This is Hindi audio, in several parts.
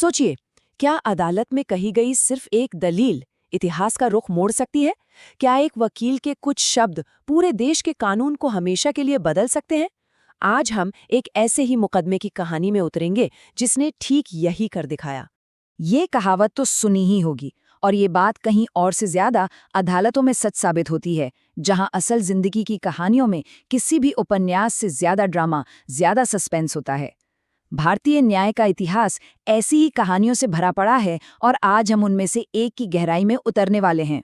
सोचिए, क्या अदालत में कही गई सिर्फ एक दलील इतिहास का रुख मोड़ सकती है? क्या एक वकील के कुछ शब्द पूरे देश के कानून को हमेशा के लिए बदल सकते हैं? आज हम एक ऐसे ही मुकदमे की कहानी में उतरेंगे जिसने ठीक यही कर दिखाया। ये कहावत तो सुनी ही होगी, और ये बात कहीं और से ज्यादा अदालतों में सच साबित होती है, जहां असल जिंदगी की कहानियों में किसी भी उपन्यास से ज्यादा ड्रामा, ज्यादा सस्पेंस होता है। भारतीय न्याय का इतिहास ऐसी ही कहानियों से भरा पड़ा है, और आज हम उनमें से एक की गहराई में उतरने वाले हैं।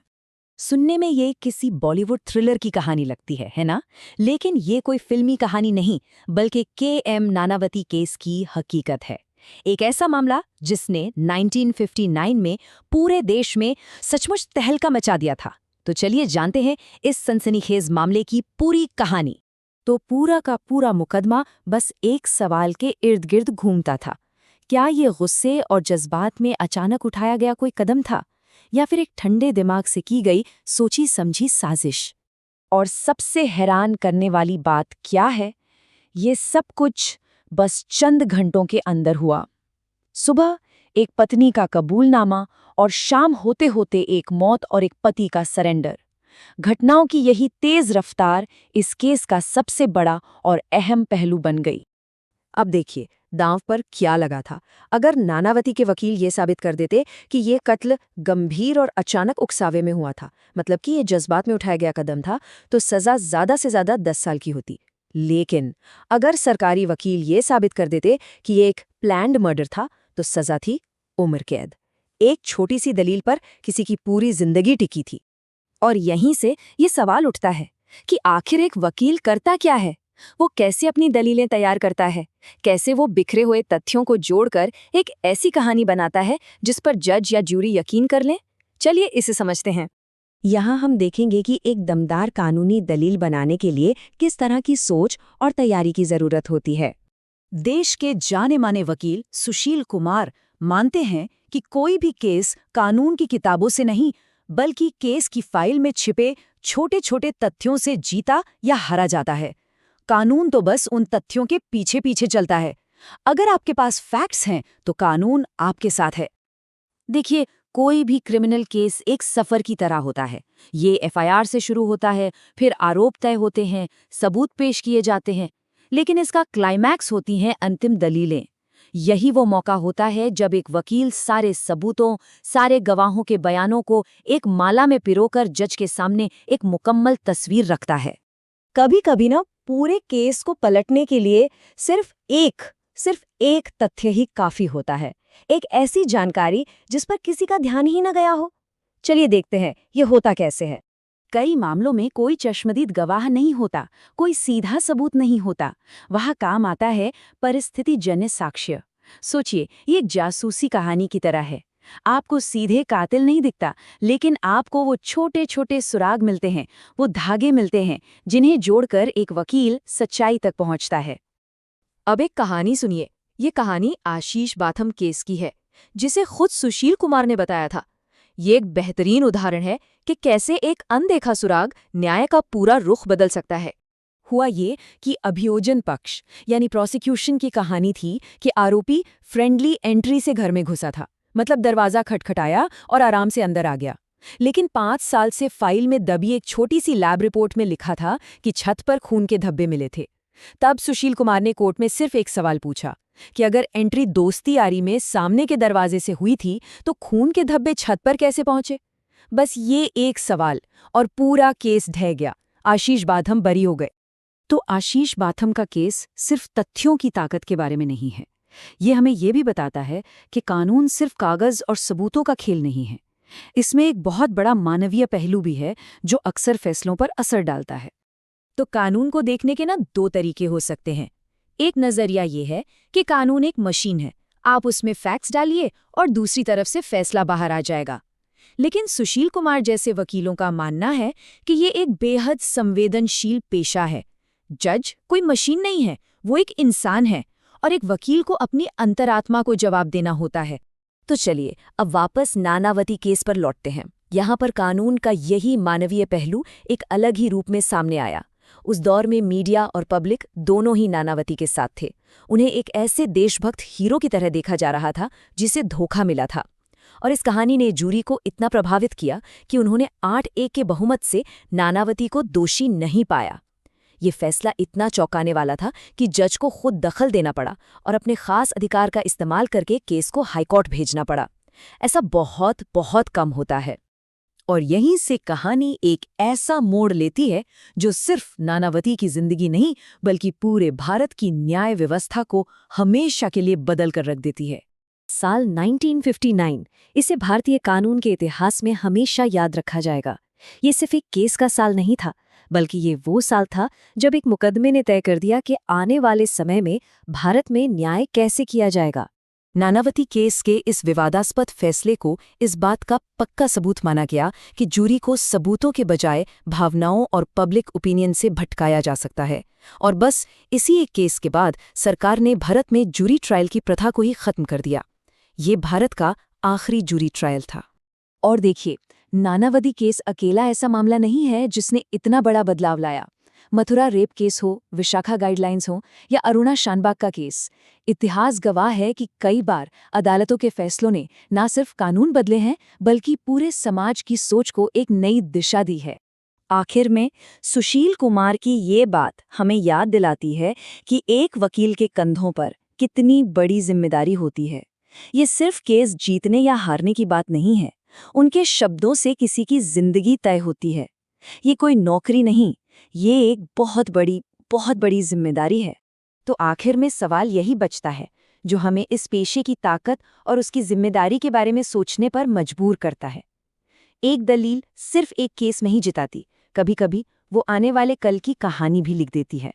सुनने में ये किसी बॉलीवुड थ्रिलर की कहानी लगती है ना? लेकिन ये कोई फिल्मी कहानी नहीं, बल्कि के.एम. नानावती केस की हकीकत है। एक ऐसा मामला जिसने 1959 में पूरे देश में सचमुच तहलका मचा दिया था। तो चलिए जानते हैं इस सनसनीखेज मामले की पूरी कहानी। तो पूरा का पूरा मुकदमा बस एक सवाल के इर्द गिर्द घूमता था। क्या ये गुस्से और जज्बात में अचानक उठाया गया कोई कदम था, या फिर एक ठंडे दिमाग से की गई सोची समझी साजिश? और सबसे हैरान करने वाली बात क्या है, ये सब कुछ बस चंद घंटों के अंदर हुआ। सुबह एक पत्नी का कबूलनामा, और शाम होते होते एक मौत और एक पति का सरेंडर। घटनाओं की यही तेज रफ्तार इस केस का सबसे बड़ा और अहम पहलू बन गई। अब देखिए, दांव पर क्या लगा था। अगर नानावती के वकील ये साबित कर देते कि ये कत्ल गंभीर और अचानक उकसावे में हुआ था, मतलब कि ये जज्बात में उठाया गया कदम था, तो सजा ज्यादा से ज्यादा 10 साल की होती। लेकिन अगर सरकारी वकील ये साबित कर देते कि ये एक प्लान्ड मर्डर था, तो सजा थी उम्र कैद। एक छोटी सी दलील पर किसी की पूरी जिंदगी टिकी थी। और यहीं से ये सवाल उठता है कि आखिर एक वकील करता क्या है? वो कैसे अपनी दलीलें तैयार करता है? कैसे वो बिखरे हुए तथ्यों को जोड़कर एक ऐसी कहानी बनाता है जिस पर जज या जूरी यकीन कर लें? चलिए इसे समझते हैं। यहाँ हम देखेंगे कि एक दमदार कानूनी दलील बनाने के लिए किस तरह की सोच और तैयारी की जरूरत होती है। देश के जाने माने वकील सुशील कुमार मानते हैं कि कोई भी केस कानून की किताबों से नहीं, बल्कि केस की फाइल में छिपे छोटे छोटे तथ्यों से जीता या हारा जाता है। कानून तो बस उन तथ्यों के पीछे पीछे चलता है। अगर आपके पास फैक्ट्स हैं तो कानून आपके साथ है। देखिए, कोई भी क्रिमिनल केस एक सफर की तरह होता है। ये एफआईआर से शुरू होता है, फिर आरोप तय होते हैं, सबूत पेश किए जाते हैं, लेकिन इसका क्लाइमैक्स होती हैं अंतिम दलीलें। यही वो मौका होता है जब एक वकील सारे सबूतों, सारे गवाहों के बयानों को एक माला में पिरोकर जज के सामने एक मुकम्मल तस्वीर रखता है। कभी कभी ना पूरे केस को पलटने के लिए सिर्फ एक तथ्य ही काफी होता है। एक ऐसी जानकारी जिस पर किसी का ध्यान ही न गया हो। चलिए देखते हैं ये होता कैसे है। कई मामलों में कोई चश्मदीद गवाह नहीं होता, कोई सीधा सबूत नहीं होता। वहाँ काम आता है परिस्थितिजन्य साक्ष्य। सोचिए, ये एक जासूसी कहानी की तरह है। आपको सीधे कातिल नहीं दिखता, लेकिन आपको वो छोटे छोटे सुराग मिलते हैं, वो धागे मिलते हैं, जिन्हें जोड़कर एक वकील सच्चाई तक पहुंचता है। अब एक कहानी सुनिए। ये कहानी आशीष बाथम केस की है, जिसे खुद सुशील कुमार ने बताया था। ये एक बेहतरीन उदाहरण है कि कैसे एक अनदेखा सुराग न्याय का पूरा रुख बदल सकता है। हुआ ये कि अभियोजन पक्ष यानी प्रोसिक्यूशन की कहानी थी कि आरोपी फ्रेंडली एंट्री से घर में घुसा था, मतलब दरवाजा खटखटाया और आराम से अंदर आ गया। लेकिन 5 साल से फाइल में दबी एक छोटी सी लैब रिपोर्ट में लिखा था कि छत पर खून के धब्बे मिले थे। तब सुशील कुमार ने कोर्ट में सिर्फ एक सवाल पूछा कि अगर एंट्री दोस्ती यारी में सामने के दरवाजे से हुई थी, तो खून के धब्बे छत पर कैसे पहुंचे? बस ये एक सवाल और पूरा केस ढह गया। आशीष बाथम बरी हो गए। तो आशीष बाथम का केस सिर्फ तथ्यों की ताकत के बारे में नहीं है। ये हमें ये भी बताता है कि कानून सिर्फ कागज और सबूतों का खेल नहीं है। इसमें एक बहुत बड़ा मानवीय पहलू भी है जो अक्सर फैसलों पर असर डालता है। तो कानून को देखने के 2 तरीके हो सकते हैं। एक नजरिया ये है कि कानून एक मशीन है, आप उसमें फैक्ट्स डालिए और दूसरी तरफ से फैसला बाहर आ जाएगा। लेकिन सुशील कुमार जैसे वकीलों का मानना है कि ये एक बेहद संवेदनशील पेशा है। जज कोई मशीन नहीं है, वो एक इंसान है, और एक वकील को अपनी अंतरात्मा को जवाब देना होता है। तो चलिए अब वापस नानावती केस पर लौटते हैं। यहाँ पर कानून का यही मानवीय पहलू एक अलग ही रूप में सामने आया। उस दौर में मीडिया और पब्लिक दोनों ही नानावती के साथ थे। उन्हें एक ऐसे देशभक्त हीरो की तरह देखा जा रहा था जिसे धोखा मिला था। और इस कहानी ने जूरी को इतना प्रभावित किया कि उन्होंने 8-1 के बहुमत से नानावती को दोषी नहीं पाया। ये फैसला इतना चौंकाने वाला था कि जज को खुद दखल देना पड़ा और अपने खास अधिकार का इस्तेमाल करके केस को हाईकोर्ट भेजना पड़ा। ऐसा बहुत बहुत कम होता है। और यहीं से कहानी एक ऐसा मोड़ लेती है जो सिर्फ नानावती की जिंदगी नहीं बल्कि पूरे भारत की न्याय व्यवस्था को हमेशा के लिए बदल कर रख देती है। साल 1959 इसे भारतीय कानून के इतिहास में हमेशा याद रखा जाएगा। ये सिर्फ एक केस का साल नहीं था, बल्कि ये वो साल था जब एक मुकदमे ने तय कर दिया कि आने वाले समय में भारत में न्याय कैसे किया जाएगा। नानावती केस के इस विवादास्पद फैसले को इस बात का पक्का सबूत माना गया कि जूरी को सबूतों के बजाय भावनाओं और पब्लिक ओपिनियन से भटकाया जा सकता है। और बस इसी एक केस के बाद सरकार ने भारत में जूरी ट्रायल की प्रथा को ही खत्म कर दिया। ये भारत का आखिरी जूरी ट्रायल था। और देखिए, नानावती केस अकेला ऐसा मामला नहीं है जिसने इतना बड़ा बदलाव लाया। मथुरा रेप केस हो, विशाखा गाइडलाइंस हो या अरुणा शानबाग का केस, इतिहास गवाह है कि कई बार अदालतों के फैसलों ने न सिर्फ कानून बदले हैं बल्कि पूरे समाज की सोच को एक नई दिशा दी है। आखिर में सुशील कुमार की ये बात हमें याद दिलाती है कि एक वकील के कंधों पर कितनी बड़ी जिम्मेदारी होती है। ये सिर्फ केस जीतने या हारने की बात नहीं है, उनके शब्दों से किसी की जिंदगी तय होती है। ये कोई नौकरी नहीं, ये एक बहुत बड़ी जिम्मेदारी है। तो आखिर में सवाल यही बचता है जो हमें इस पेशे की ताकत और उसकी जिम्मेदारी के बारे में सोचने पर मजबूर करता है। एक दलील सिर्फ एक केस नहीं जिताती, कभी-कभी वो आने वाले कल की कहानी भी लिख देती है।